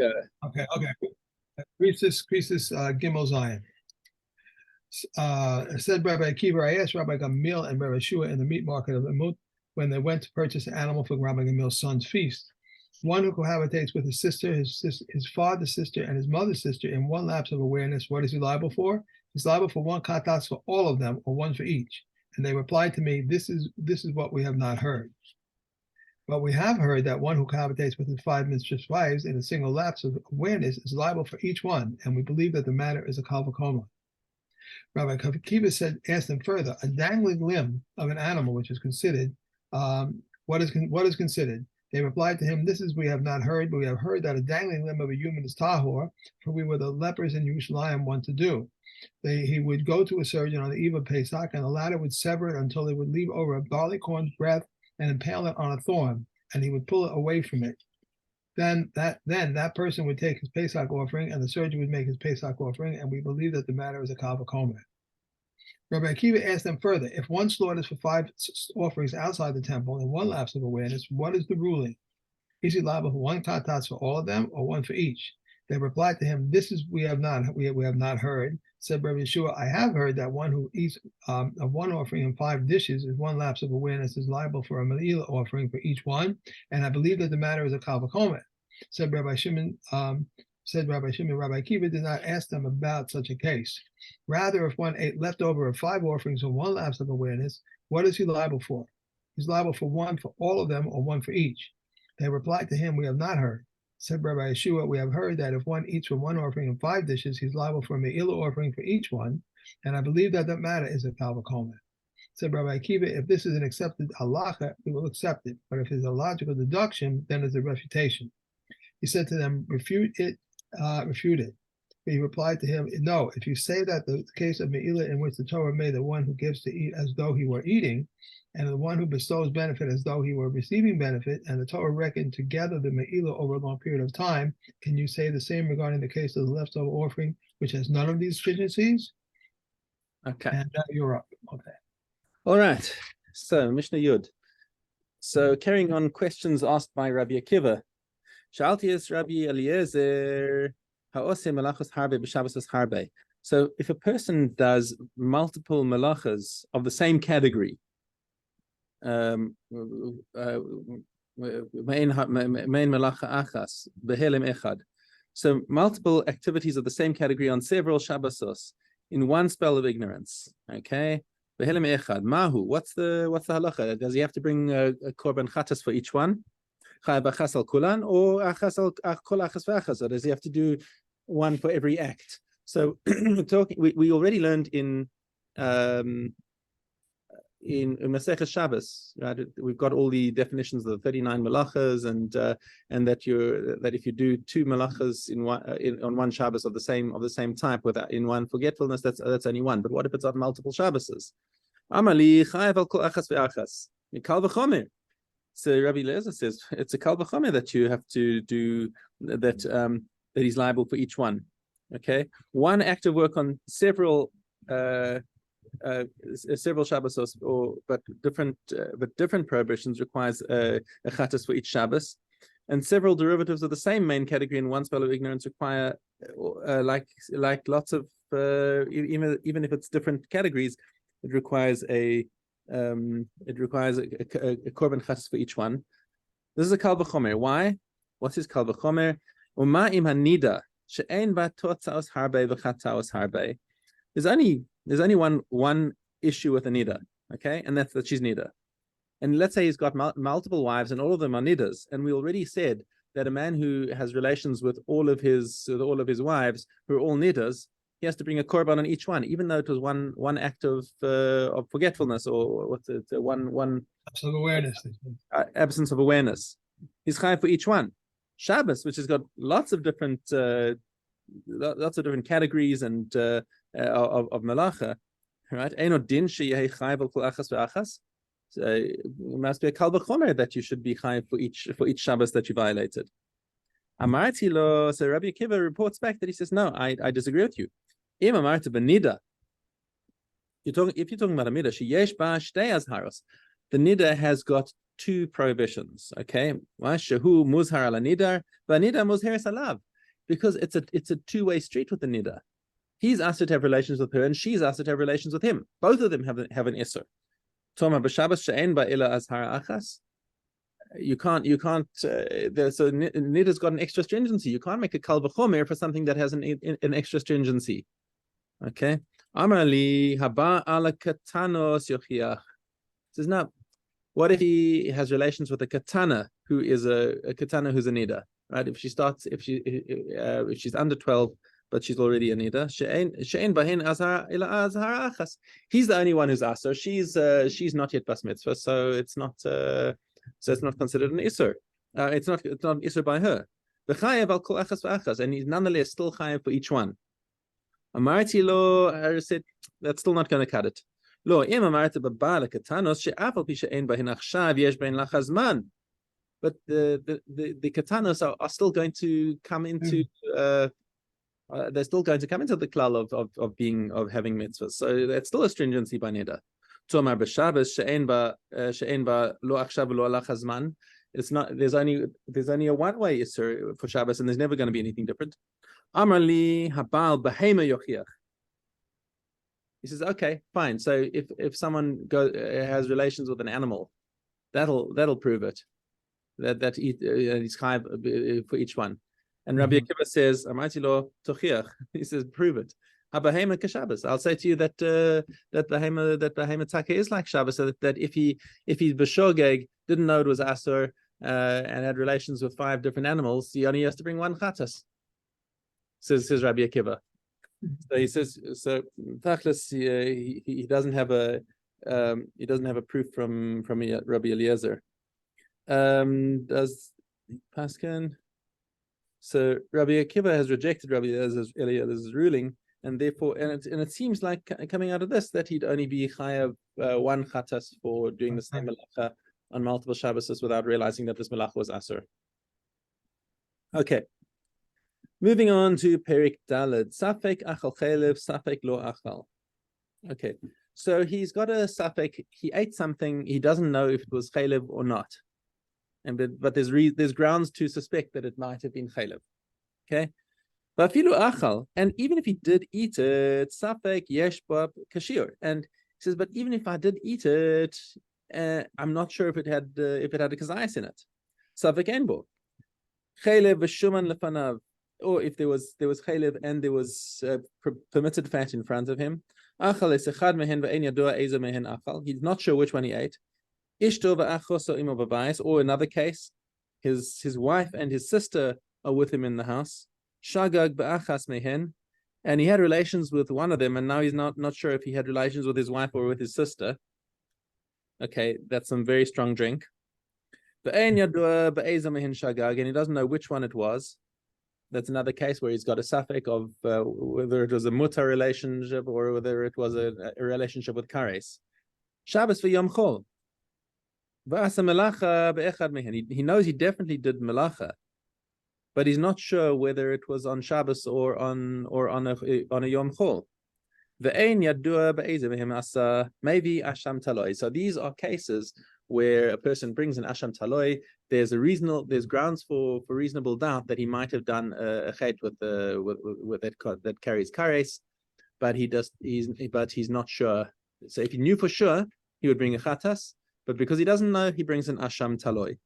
Okay. Kerisos, Gimel Zion. Said Rabbi Akiva, I asked Rabbi Gamil and Rabbi Shua in the meat market of Emut when they went to purchase an animal for Rabbi Gamil's son's feast. One who cohabitates with his sister, his father's sister, and his mother's sister in one lapse of awareness, what is he liable for? He's liable for one katas for all of them, or one for each. And they replied to me, this is what we have not heard. But we have heard that one who cohabitates with his 5 mistress wives in a single lapse of awareness is liable for each one, and we believe that the matter is a kal v'koma. Rabbi Akiva asked them further, a dangling limb of an animal which is considered, what is considered? They replied to him, this is we have not heard, but we have heard that a dangling limb of a human is tahor, for we were the lepers in Yerushalayim want to do. He would go to a surgeon on the eve of Pesach, and the latter would sever it until they would leave over a barley corn's breath and impale it on a thorn, and he would pull it away from it. Then that person would take his Pesach offering, and the surgeon would make his Pesach offering, and we believe that the matter is a kal v'koma. Rabbi Akiva asked them further, if one slaughters for 5 offerings outside the temple in one lapse of awareness, what is the ruling? Is he liable for one katas for all of them, or one for each? They replied to him, this is we have not heard. Said Rabbi Yeshua, I have heard that one who eats of one offering in 5 dishes in one lapse of awareness is liable for a me'ila offering for each one, and I believe that the matter is a kal v'koma. Said Rabbi Shimon, Rabbi Akiva did not ask them about such a case. Rather, if one ate leftover of 5 offerings in one lapse of awareness, what is he liable for? He's liable for one for all of them, or one for each. They replied to him, we have not heard. Said Rabbi Yeshua, we have heard that if one eats from one offering in 5 dishes, he's liable for a me'ila offering for each one, and I believe that matter is a kal v'koma. Said Rabbi Akiva, if this is an accepted halacha, we will accept it, but if it's a logical deduction, then it's a refutation. He said to them, refute it. He replied to him, no, if you say that the case of me'ila in which the Torah made the one who gives to eat as though he were eating, and the one who bestows benefit as though he were receiving benefit, and the Torah reckoned together the me'ila over a long period of time, can you say the same regarding the case of the leftover offering, which has none of these deficiencies? Okay. And you're up. Okay. All right. So, Mishna Yud. So, carrying on questions asked by Rabbi Akiva. Shaltius Rabbi Eliezer. So if a person does multiple malachas of the same category, so multiple activities of the same category on several Shabbosos in one spell of ignorance, okay? Mahu, what's the halacha? Does he have to bring a korban chatas for each one? Or does he have to do one for every act? So we already learned in Masechah Shabbos, right? We've got all the definitions of the 39 malachas, and that if you do 2 malachas on one Shabbos of the same type in one forgetfulness, that's only one. But what if it's on multiple Shabboses? Amali chayav al kol achas ve'achas mikal v'chomer. So Rabbi Eliezer says it's a kal v'chomer that you have to do that. That he's liable for each one. Okay, one act of work on several Shabbosos, but different prohibitions requires a chatas for each Shabbos, and several derivatives of the same main category in one spell of ignorance require like lots of even if it's different categories, it requires a korban chatas for each one. This is a kal v'chomer. Why? What is kal v'chomer? There's only one issue with a nida, okay, and that's that she's nida. And let's say he's got multiple wives, and all of them are nidas. And we already said that a man who has relations with all of his wives who are all nidas, he has to bring a korban on each one, even though it was one act of forgetfulness, or what's it, one absence of awareness. He's chayav for each one. Shabbos, which has got lots of different categories and of malacha, right? Eino din sheyehi chayav al kol achas ve'achas. So it must be a kal v'chomer that you should be chayav for each Shabbos that you violated. Amarti lo. So Rabbi Akiva reports back that he says, no, I disagree with you. Im amarti b'nida. If you're talking about a nida, sheyesh ba shtei azharos. The nida has got two prohibitions. Okay, Shahu muzhar ala nidar, v'nidar muzheres alav, because it's a two-way street with the nidar. He's asked to have relations with her, and she's asked to have relations with him. Both of them have an isser. Toma b'Shabbos she'en ba'ila azhara achas. You can't. So nidar's got an extra stringency. You can't make a kal v'chomer for something that has an extra stringency. Okay. Amar haba ala katanos yochiach. Says now, what if he has relations with a katana who is a katana who's a nida, right? If she's under 12, but she's already a nida, she'ein bahin azhar ila azhar achas. He's the only one who's asar. She's not yet bas mitzvah, so it's not considered an isur. It's not isur by her. V'chayev al kol achas v'achas, and he's nonetheless still chayev for each one. Amarti lo, I said that's still not going to cut it. Lo, im amarti b'ba'al katanos she'afal pi she'ein bahin achshav yesh bein lachazman. But the katanos are still going to come into they're still going to come into the klal of having mitzvahs. So that's still a stringency by nida. Tomar b'Shabbos she'ein ba lo achshav lo lachazman. It's not. There's only a one way isur for Shabbos, and there's never going to be anything different. Amar li habal behema yochiach. He says, okay, fine. So if someone has relations with an animal, that'll prove it. That he's chayav for each one. And Rabbi Akiva says, Amarti lo tochiach. He says, prove it. Habahema kashabbos. I'll say to you that behema taka is like Shabbos. So that if he's b'shogeg, didn't know it was asur, and had relations with 5 different animals, he only has to bring 1 chatas. Says Rabbi Akiva. So he says, so tachlis, he doesn't have a proof from Rabbi Eliezer. Does Paskin? So Rabbi Akiva has rejected Rabbi Eliezer's ruling, and therefore, and it seems like coming out of this that he'd only be chayav 1 chatas for doing the same malacha on multiple Shabbos without realizing that this malacha was asur. Okay. Moving on to Perik Daled. Safek achal chelev, safek lo achal. Okay. So he's got a safek, he ate something, he doesn't know if it was chelev or not. But there's grounds to suspect that it might have been chelev. Okay. But achal, and even if he did eat it, safek yesh bab kashir. And he says, but even if I did eat it, I'm not sure if it had a kazayas in it. Safek enbo. Chelev v'shuman lefanav. Or if there was chalev and there was permitted fat in front of him. He's not sure which one he ate. Or another case, his wife and his sister are with him in the house. And he had relations with one of them, and now he's not sure if he had relations with his wife or with his sister. Okay, that's some very strong drink. And he doesn't know which one it was. That's another case where he's got a suffix of whether it was a mutar relationship or whether it was a relationship with kares. Shabbos v'yom chol. He knows he definitely did melacha, but he's not sure whether it was on Shabbos or on a yom chol. Maybe asham taloi. So these are cases where a person brings an asham taloi. There's grounds for reasonable doubt that he might have done a chet with that carries kares, but he's not sure. So if he knew for sure, he would bring a chatas, but because he doesn't know, he brings an asham taloi.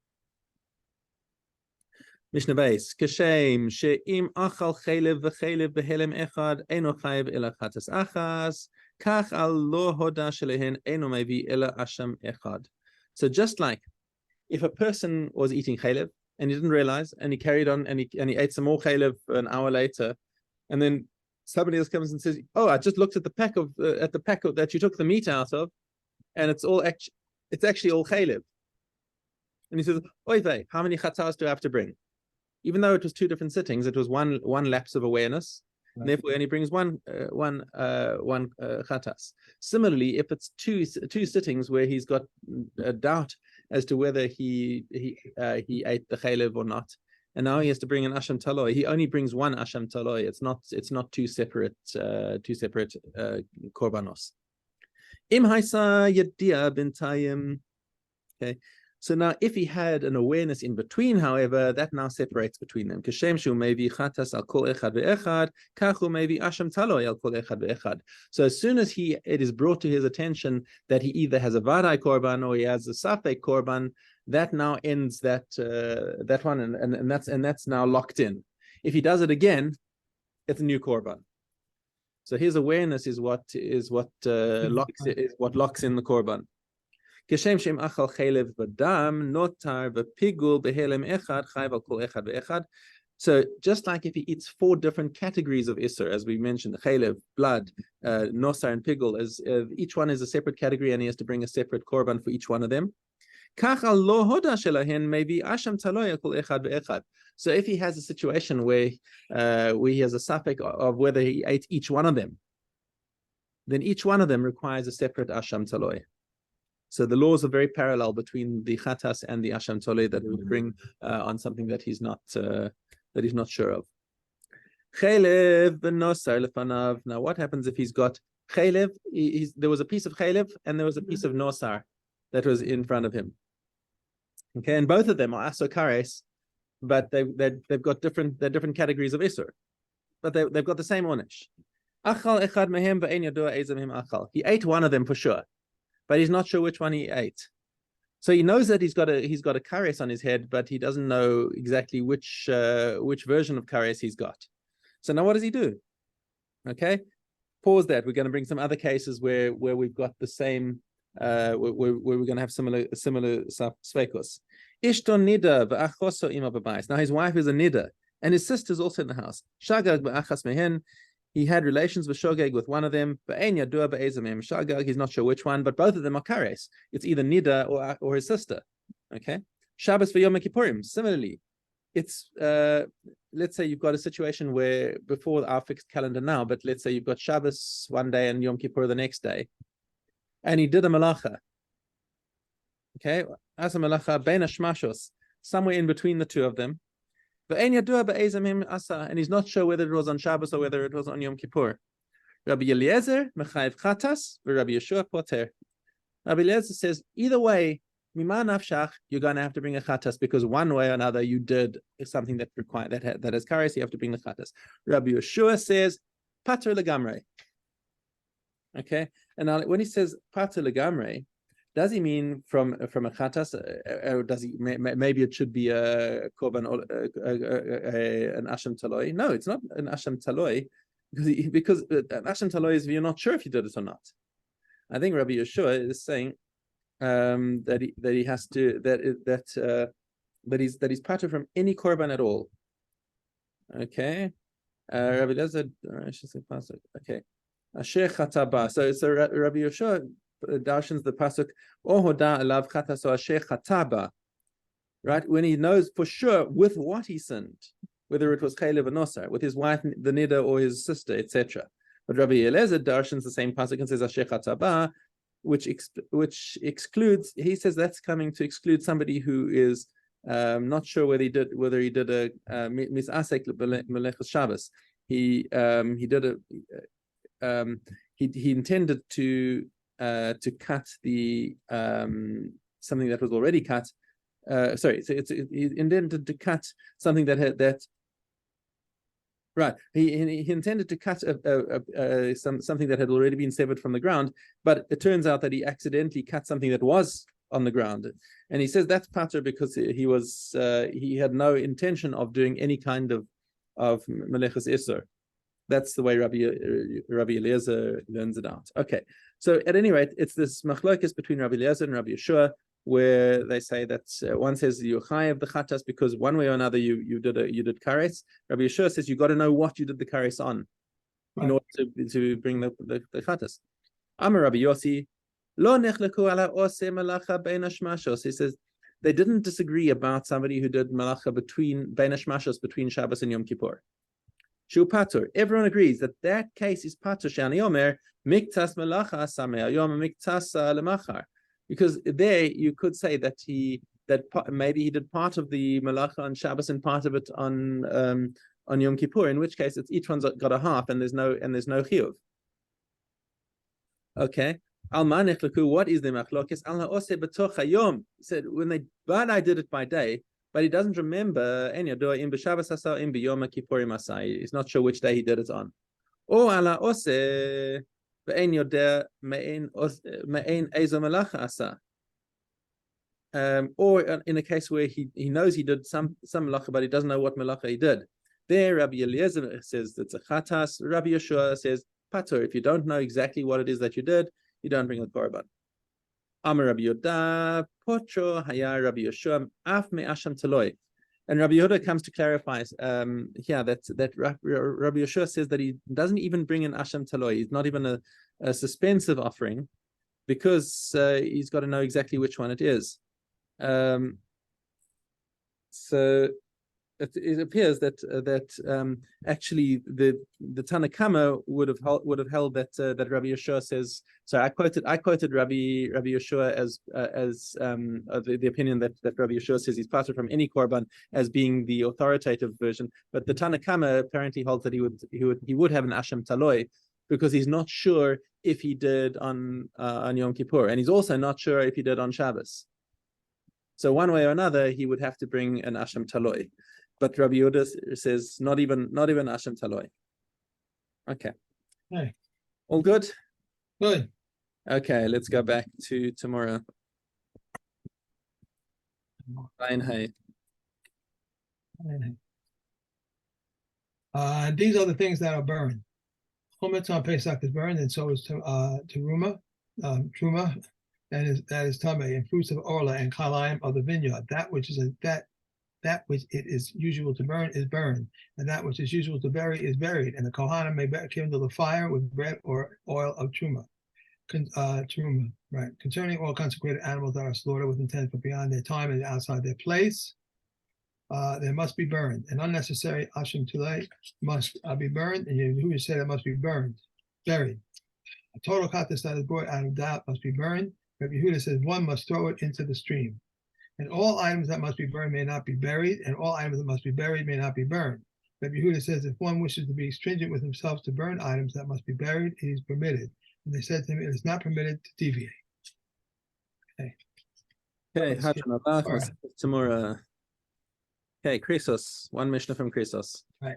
Mishna Beis, Kashem, she'im achal chelev v'chelev behelem echad, eno chayev ela chatas achas, kach al lo hoda shelehen, eno mevi ela asham echad. So just like if a person was eating chalev and he didn't realize, and he carried on and he ate some more chalev an hour later, and then somebody else comes and says, "Oh, I just looked at the pack that you took the meat out of, and it's actually all chalev." And he says, "Oy vey, how many chatas do I have to bring?" Even though it was 2 different sittings, it was one lapse of awareness. Right. And therefore, only brings one chatas. Similarly, if it's two sittings where he's got a doubt as to whether he ate the chalev or not, and now he has to bring an asham taloi, he only brings 1 asham taloi. It's not 2 separate korbanos. Im haisa yedia bintayim. Okay. So now, if he had an awareness in between, however, that now separates between them. So as soon as it is brought to his attention that he either has a vadai korban or he has a safek korban, that now ends that one, and that's now locked in. If he does it again, it's a new korban. So his awareness is what locks in the korban. So just like if he eats 4 different categories of Isser, as we mentioned, chalev, blood, nosar, and pigul, as each one is a separate category, and he has to bring a separate korban for each one of them. So if he has a situation where he has a safek of whether he ate each one of them, then each one of them requires a separate asham taloi. So the laws are very parallel between the chatas and the asham toleh that would bring on something that he's not sure of. Chaylev v'nosar lefanav. Now, what happens if he's got chaylev? There was a piece of chaylev and there was a piece of nosar that was in front of him. Okay, and both of them are aso kares, but they've got different categories of isur, but they've got the same onesh. Achal echad mehem ve'en yadua ezem him achal. He ate one of them for sure, but he's not sure which one he ate. So he knows that he's got a kares on his head, but he doesn't know exactly which version of kares he's got. So now what does he do? Okay, pause that. We're going to bring some other cases where we've got the same, where we're going to have similar svekos. Ishton nida v'achoso ima b'bayis. Now his wife is a nida, and his sister's also in the house. Shagag v'achas mehen. He had relations with Shogeg with one of them, but Shagag, he's not sure which one, but both of them are kares. It's either Nida or his sister. Okay. Shabbos for Yom Kippurim. Similarly, it's let's say you've got a situation where before our fixed calendar now, but let's say you've got Shabbos one day and Yom Kippur the next day, and he did a malacha. Okay, as a malacha bein hashmashos, somewhere in between the two of them. And he's not sure whether it was on Shabbos or whether it was on Yom Kippur. Rabbi Eliezer mechayev chatas, Rabbi Yeshua poter. Rabbi Eliezer says either way, mima nafshach, you're going to have to bring a chatas because one way or another you did something that required that has kares, you have to bring the chatas. Rabbi Yeshua says pater legamre. Okay, and now when he says pater legamre, does he mean from a chatas, or does he maybe it should be a korban an asham taloi? No, it's not an asham taloi because an asham taloi is you're not sure if you did it or not. I think Rabbi Yeshua is saying that he has to that he's pater from any korban at all. Okay, Rabbi Lezer, okay, Asher chataba. So Rabbi Yeshua darshans the pasuk ohoda alav chataso asher chataba, right? When he knows for sure with what he sinned, whether it was chaylev or nosar, with his wife, the nida, or his sister, etc. But Rabbi Eliezer darshans the same pasuk and says asher chataba, which excludes. He says that's coming to exclude somebody who is not sure whether he did a misasek melechus Shabbos. He intended to cut the something that was already cut. He intended to cut something right. He intended to cut something that had already been severed from the ground, but it turns out that he accidentally cut something that was on the ground, and he says that's pater because he had no intention of doing any kind of melechus isur. That's the way Rabbi Eliezer learns it out. Okay, so at any rate, it's this machlokes between Rabbi Eliezer and Rabbi Yeshua, where they say that one says you chayav the chatas because one way or another you did kares. Rabbi Yeshua says you got to know what you did the kares on in order to bring the chatas. Amar Rabbi Yossi lo nechleku ala ose malacha bein hashmashos. He says they didn't disagree about somebody who did malacha between bein hashmashos between Shabbos and Yom Kippur. Shu patur. Everyone agrees that case is patur. Shani omer miktas malacha sameh yom miktas lemachar. Because there you could say that maybe he did part of the malacha on Shabbos and part of it on Yom Kippur. In which case, each one's got a half, and there's no chiyuv. Okay, Al manechleku, what is the machlokes? Al ha'oseh b'toch hayom. He said but I did it by day, but he doesn't remember any do in b'Shabbos asa in b'Yom Kippurim asa. He's not sure which day he did it on. Or al ha'oseh ve'en yodeh me'en ezo melacha asa. Or in a case where he knows he did some melacha, but he doesn't know what melacha he did. There, Rabbi Eliezer says that's a chatas. Rabbi Yeshua says patur. If you don't know exactly what it is that you did, you don't bring a korban. Amar Rabbi Yehuda, potro haya Rabbi Yeshua af me asham taloi. And Rabbi Yehuda comes to clarify that Rabbi Yeshua says that he doesn't even bring an asham taloi. He's not even a suspensive offering because he's got to know exactly which one it is. So it appears that actually the Tanna Kama would have held that Rabbi Yeshua says. So I quoted Rabbi Yeshua as the opinion that Rabbi Yeshua says he's parted from any korban as being the authoritative version. But the Tanna Kama apparently holds that he would have an Asham Taloi because he's not sure if he did on Yom Kippur, and he's also not sure if he did on Shabbos. So one way or another, he would have to bring an Asham Taloi. But Rabbi Yehuda says not even Asham Taloi. Okay. Hey. All good? Good. Okay, let's go back to tomorrow. These are the things that are burned. Chometz on Pesach is burned, and so is Truma, and that is Tameh, and fruits of Orla and Kalayim of the vineyard. That which it is usual to burn is burned, and that which is usual to bury is buried. And the Kohanim may kindle the fire with bread or oil of Truma. Truma, right? Concerning all consecrated animals that are slaughtered with intent but beyond their time and outside their place, they must be burned. And unnecessary asham tulei must be burned, and Yehuda said it must be buried. A total katas that is brought out of doubt must be burned. Rabbi Yehuda says one must throw it into the stream. And all items that must be burned may not be buried, and all items that must be buried may not be burned. Rabbi Yehuda says if one wishes to be stringent with himself to burn items that must be buried, it is permitted. And they said to him, it is not permitted to deviate. Okay, tomorrow. Okay, Kerisos, one Mishna from Kerisos. Right.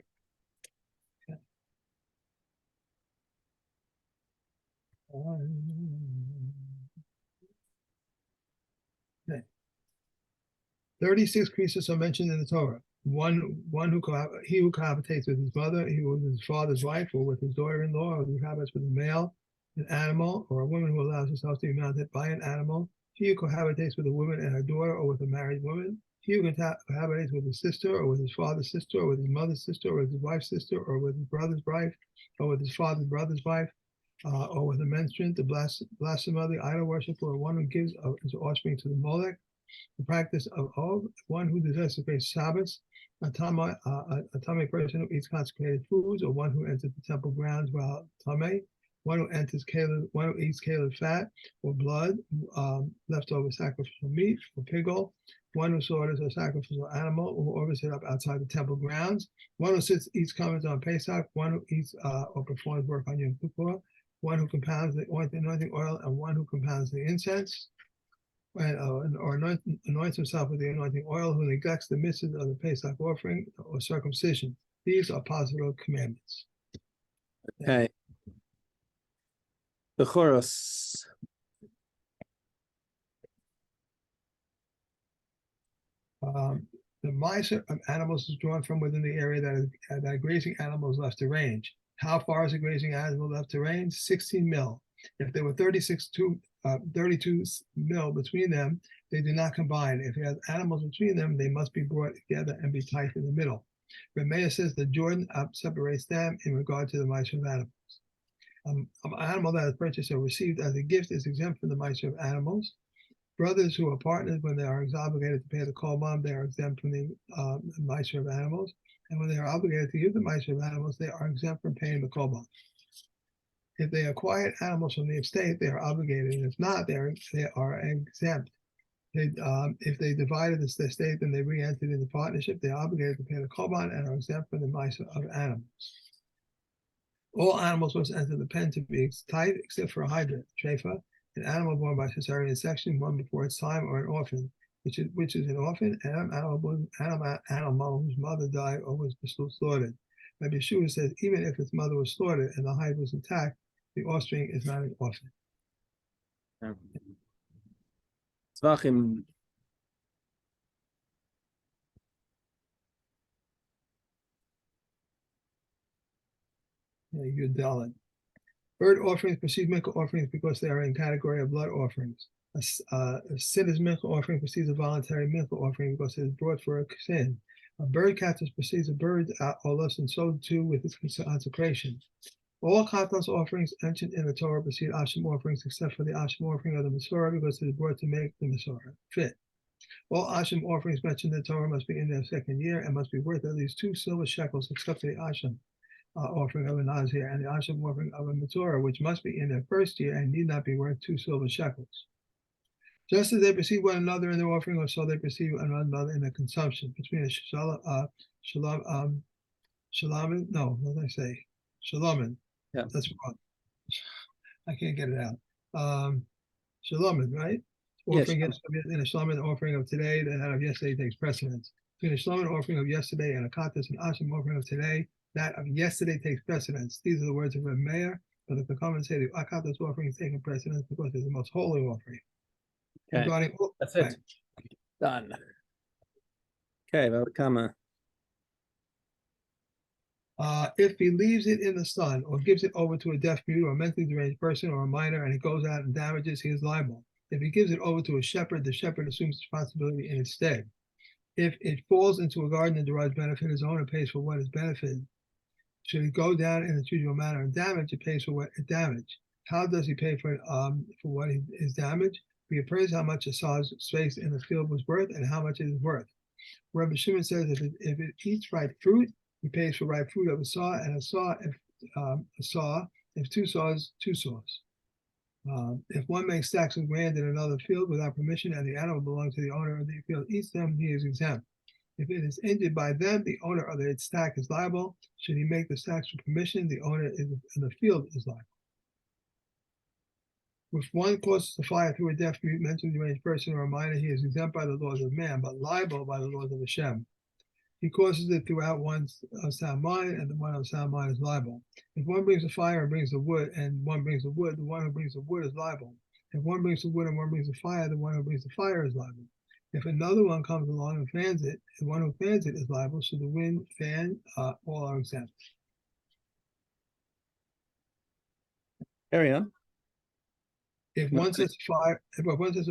Okay. 36 Kerisos are mentioned in the Torah. One who cohabitates with his mother, he with his father's wife, or with his daughter-in-law, or who cohabitates with a male, an animal, or a woman who allows herself to be mounted by an animal. He who cohabitates with a woman and her daughter, or with a married woman. He who cohabitates with his sister, or with his father's sister, or with his mother's sister, or with his wife's sister, or with his brother's wife, or with his father's brother's wife, or with a menstruant, the blasphemer, the idol worshiper, or one who gives his offspring to the Molech. The practice of one who desires to face Shabbos, a Tameh person who eats consecrated foods, or one who enters the temple grounds while Tameh, one who eats kalev fat or blood, leftover sacrificial meat or pigol, one who slaughters a sacrificial animal or orders it up outside the temple grounds, one who eats comments on Pesach, one who eats or performs work on Yom Kippur, one who compounds the anointing oil, and one who compounds the incense. Or anoints himself with the anointing oil, who neglects the mitzvahs of the Pesach offering or circumcision. These are positive commandments. Okay. The Choros. The miser of animals is drawn from within the area that grazing animals left to range. How far is a grazing animal left to range? 16 mil. If there were 32 mil between them, they do not combine. If you have animals between them, they must be brought together and be tied in the middle. Rameya says the Jordan separates them in regard to the miser of animals. An animal that is purchased or received as a gift is exempt from the miser of animals. Brothers who are partners, when they are obligated to pay the korban, they are exempt from the miser of animals. And when they are obligated to give the miser of animals, they are exempt from paying the korban. If they acquired animals from the estate, they are obligated, and if not, they are exempt. If they divided the estate, then they re-entered into partnership, they are obligated to pay the korban and are exempt from the miser of animals. All animals must enter the pen to be tied, except for a hydra, trefa, an animal born by cesarean section, one before its time, or an orphan, which is an orphan, and animal whose mother died or was slaughtered. Rabbi Yeshua says even if its mother was slaughtered and the hide was intact, the offspring is not an orphan. Tzvachim. Yud Dalet. Bird offerings precede mikvah offerings because they are in category of blood offerings. A sin is mikvah offering precedes a voluntary mikvah offering because it is brought for a sin. A bird katos precedes a bird olos, and so too with its consecration. All katos offerings mentioned in the Torah precede asham offerings except for the asham offering of the Masorah because it is brought to make the Masorah fit. All asham offerings mentioned in the Torah must be in their second year and must be worth at least 2 silver shekels except for the asham offering of a Nazir and the asham offering of a Masorah, which must be in their first year and need not be worth 2 silver shekels. Just as they precede one another in their offering, or so they precede one another in their consumption. Between a shalamin, no, what did I say? Shalamin. Yeah. That's wrong. I can't get it out. Shalamin, right? Offering Yes. in a shalamin offering of today, that of yesterday takes precedence. Between a shalamin offering of yesterday and a katas and asham offering of today, that of yesterday takes precedence. These are the words of Reb Meir, but the comments say the katas offering is taking precedence because it's the most holy offering. Okay. Regarding, That's it. Done. Okay, Valkama. If he leaves it in the sun or gives it over to a deaf mute or a mentally deranged person or a minor and it goes out and damages, he is liable. If he gives it over to a shepherd, the shepherd assumes responsibility in its stead. If it falls into a garden and derives benefit, his owner pays for what is benefited. Should it go down in its usual manner and damage, it pays for what it damaged. How does he pay for what is damaged? He appraised how much a saw's space in the field was worth and how much it is worth. Rabbi Shimon says if it eats ripe fruit, he pays for ripe fruit of a saw, and if 2 saws, 2 saws. If one makes stacks of grain in another field without permission and the animal belongs to the owner of the field eats them, he is exempt. If it is injured by them, the owner of the stack is liable. Should he make the stacks for permission, the owner in the field is liable. If one causes a fire through a deaf, mute, mentally deranged person or a minor, he is exempt by the laws of man, but liable by the laws of Hashem. He causes it throughout one's sound mind, and the one of sound mind is liable. If one brings the fire and brings the wood, and one brings the wood, the one who brings the wood is liable. If one brings the wood and one brings the fire, the one who brings the fire is liable. If another one comes along and fans it, the one who fans it is liable. So the wind, fan, all are exempt. Carry on. If one sets a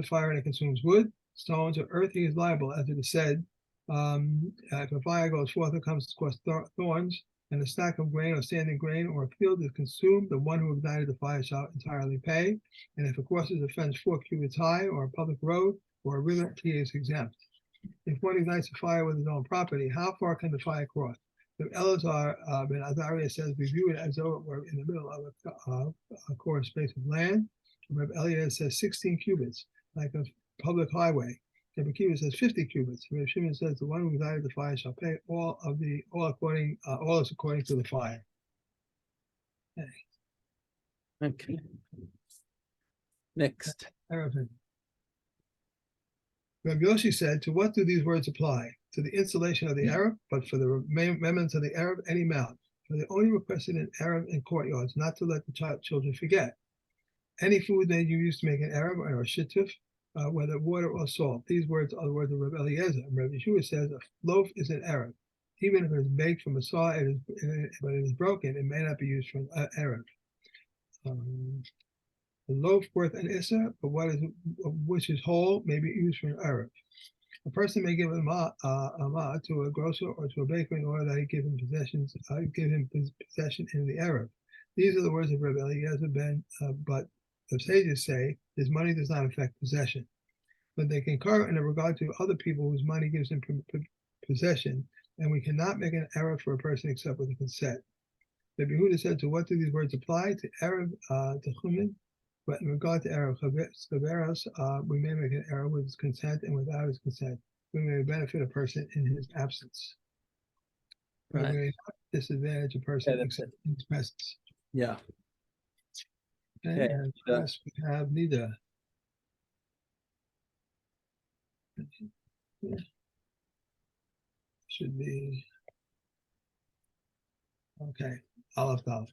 fire and it consumes wood, stones, or earth, he is liable, as it is said. If a fire goes forth and comes across thorns, and a stack of grain or standing grain or a field is consumed, the one who ignited the fire shall entirely pay. And if it crosses a fence 4 cubits high, or a public road, or a river, he is exempt. If one ignites a fire with his own property, how far can the fire cross? The Elazar ben Azariah says, we view it as though it were in the middle of a core space of land. Reb Eliezer says 16 cubits, like a public highway. Reb Akiva says 50 cubits. Reb Shimon says the one who ignited the fire shall pay all is according to the fire. Okay. Next. Reb Yoshi said, to what do these words apply? To the installation of the Arab, but for the remembrance of the Arab, any mount. For they only requested an Arab in courtyards, not to let the children forget. Any food that you use to make an Arab or a shittuf, whether water or salt. These words are the words of Reb Eliezer. Reb Yeshua says a loaf is an Arab. Even if it is baked from a saw, but it is broken, it may not be used for an Arab. A loaf worth an issa, but which is whole may be used for an Arab. A person may give a ma to a grocer or to a baker in order that he give him possession in the Arab. These are the words of Reb Eliezer but the sages say his money does not affect possession. But they concur in regard to other people whose money gives them possession, and we cannot make an Arab for a person except with a consent. The Behuda said, to what do these words apply? To Arab, to Chumin, but in regard to Arab Chaveros, we may make an Arab with his consent, and without his consent, we may benefit a person in his absence. Right. We may not disadvantage a person except in his presence. Yeah. Okay, Okay, and Nida. last we have Nida. Should be okay. Aleph Tav.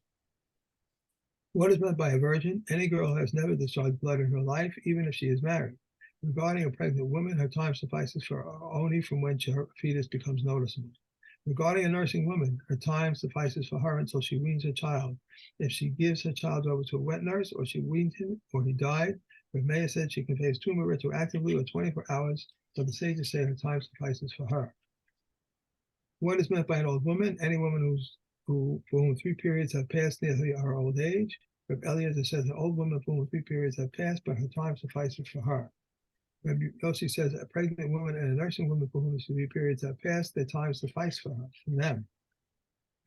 What is meant by a virgin? Any girl who has never discharged blood in her life, even if she is married. Regarding a pregnant woman, her time suffices for her only from when her fetus becomes noticeable. Regarding a nursing woman, her time suffices for her until she weans her child. If she gives her child over to a wet nurse, or she weaned him, or he died, Rav Meir said she can face tumor retroactively or 24 hours, but the sages say her time suffices for her. What is meant by an old woman? Any woman for whom 3 periods have passed near her old age. Rav Eliezer says an old woman for whom 3 periods have passed, but her time suffices for her. Rabbi Yossi says a pregnant woman and a nursing woman for whom 3 periods have passed, their time suffice for them.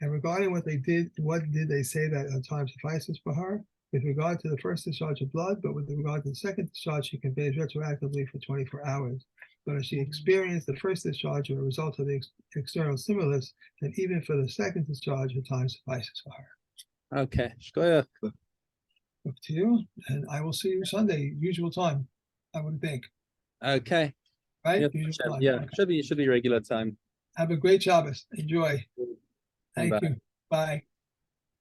And regarding what did they say that her time suffices for her? With regard to the first discharge of blood, but with regard to the second discharge, she can phase retroactively for 24 hours. But if she experienced the first discharge as a result of the external stimulus, then even for the second discharge, her time suffices for her. Okay, shkoyach. Up to you, and I will see you Sunday, usual time, I would think. Okay. Right? Yeah, Usual time. yeah, Okay. should be regular time. Have a great Shabbos. Enjoy. Thank you. Bye.